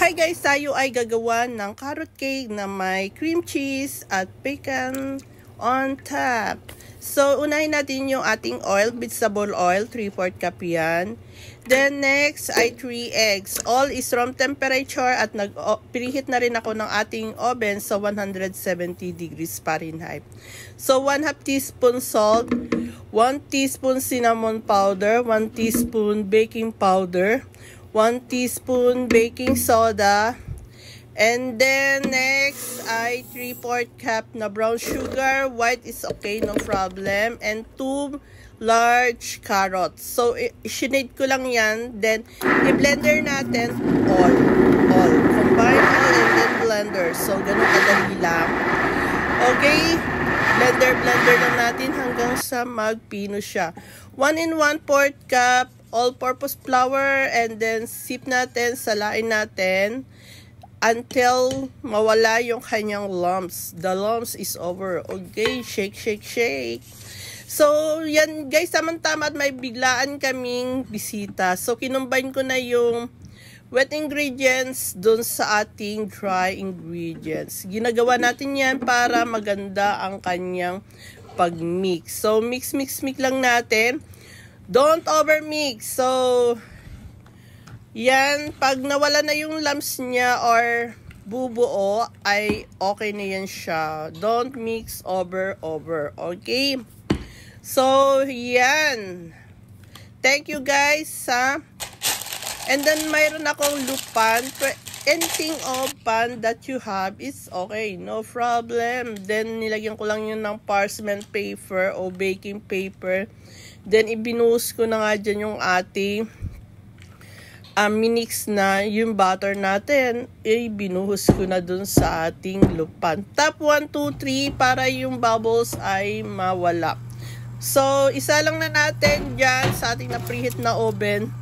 Hi guys, tayo ay gagawa ng carrot cake na may cream cheese at bacon on top. So, unahin natin yung ating oil, vegetable oil, 3/4 cup yan. Then next ay 3 eggs. All is room temperature at preheat na rin ako ng ating oven sa 170 degrees Fahrenheit. So, 1/2 teaspoon salt, 1 teaspoon cinnamon powder, 1 teaspoon baking powder, 1 teaspoon baking soda, and then next ay 3/4 cup na brown sugar. White is okay, no problem, and 2 large carrots. So i-shade ko lang yan, then i-blender natin all combine all and then blender. So ganun kadali lang. Okay, blender lang natin hanggang sa magpino siya. 1 and 1/4 cup all-purpose flour, and then sip natin, salain natin until mawala yung kanyang lumps. The lumps is over. Okay, shake. So, yan guys, tama-tama at may biglaan kaming bisita. So, kinumbine ko na yung wet ingredients dun sa ating dry ingredients. Ginagawa natin yan para maganda ang kanyang pag-mix. So, mix lang natin. Don't overmix. So, yan, pag nawala na yung lumps niya or bubuo, ay okay na yan siya. Don't mix over. Okay? So, yan. Thank you guys, ha? And then, mayroon akong lupan. Anything of pan that you have is okay. No problem. Then, nilagyan ko lang yun ng parchment paper o baking paper. Then, ibinuhos ko na nga dyan yung ating minix na yung butter natin. Binuhos ko na dun sa ating lupan. Tap 1, 2, 3 para yung bubbles ay mawala. So, isa lang na natin dyan sa ating na-preheat na oven.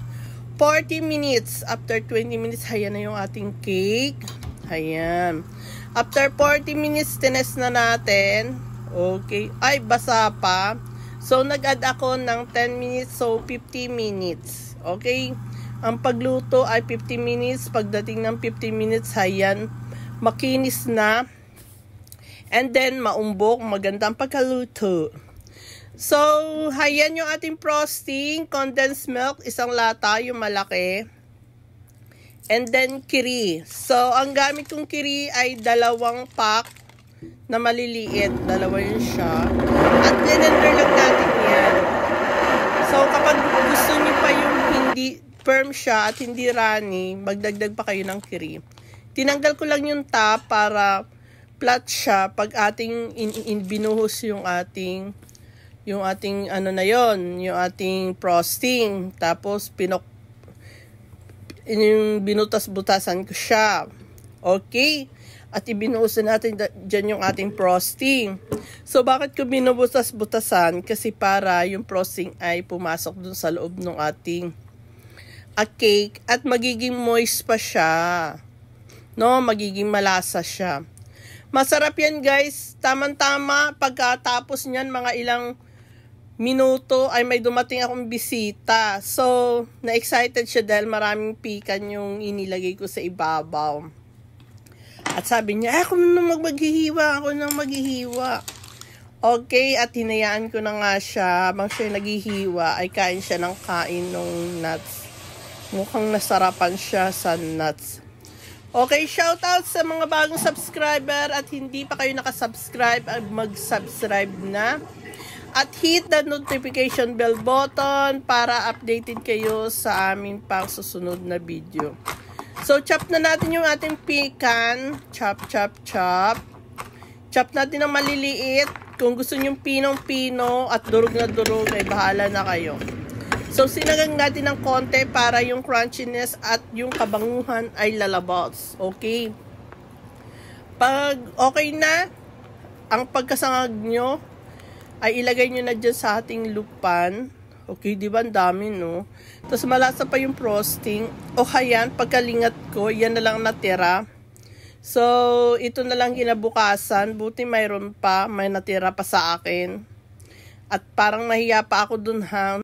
40 minutes. After 20 minutes, ayan na yung ating cake. Ayan. After 40 minutes, tinest na natin. Okay. Ay, basa pa. So, nag-add ako ng 10 minutes, so 50 minutes. Okay? Ang pagluto ay 50 minutes. Pagdating ng 50 minutes, ayan, makinis na. And then, maumbok, magandang pagkaluto. So, ayan yung ating frosting. Condensed milk, isang lata, yung malaki. And then, kiri. So, ang gamit kong kiri ay 2 pack na maliliit. 2 yun siya. At blender lang natin yan. So, kapag gusto niyo pa yung hindi firm siya at hindi runny, magdagdag pa kayo ng kiri. Tinanggal ko lang yung top para flat siya pag ating binuhos yung ating ano na yon, yung ating frosting. Tapos, binutas-butasan ko siya. Okay? At ibinuhos natin dyan yung ating frosting. So, bakit ko binubutas-butasan? Kasi para yung frosting ay pumasok dun sa loob ng ating cake at magiging moist pa siya. No? Magiging malasa siya. Masarap yan guys. Tama-tama. Pagkatapos niyan, mga ilang minuto ay may dumating akong bisita. So, na-excited siya dahil maraming pikan yung inilagay ko sa ibabaw. At sabi niya, ako nang maghihiwa. Okay, at hinayaan ko na nga siya. Habang siya naghihiwa, ay kain siya ng kain ng nuts. Mukhang nasarapan siya sa nuts. Okay, shoutout sa mga bagong subscriber at hindi pa kayo nakasubscribe, ay mag-subscribe na. At hit the notification bell button para updated kayo sa aming pang susunod na video. So, chop na natin yung ating pecan. Chop. Chop natin ng maliliit. Kung gusto nyo pinong-pino at durog na durog, ay bahala na kayo. So, sinagang natin ng konti para yung crunchiness at yung kabanguhan ay lalabas. Okay? Pag okay na, ang pagkasangag nyo, ay ilagay nyo na dyan sa ating lupan. Okay, di ba? Ang dami, no? Tapos malasa pa yung frosting. O hayan, pagkalingat ko, yan na lang natira. So, ito na lang kinabukasan. Buti mayroon pa, may natira pa sa akin. At parang nahiya pa ako dun, ha?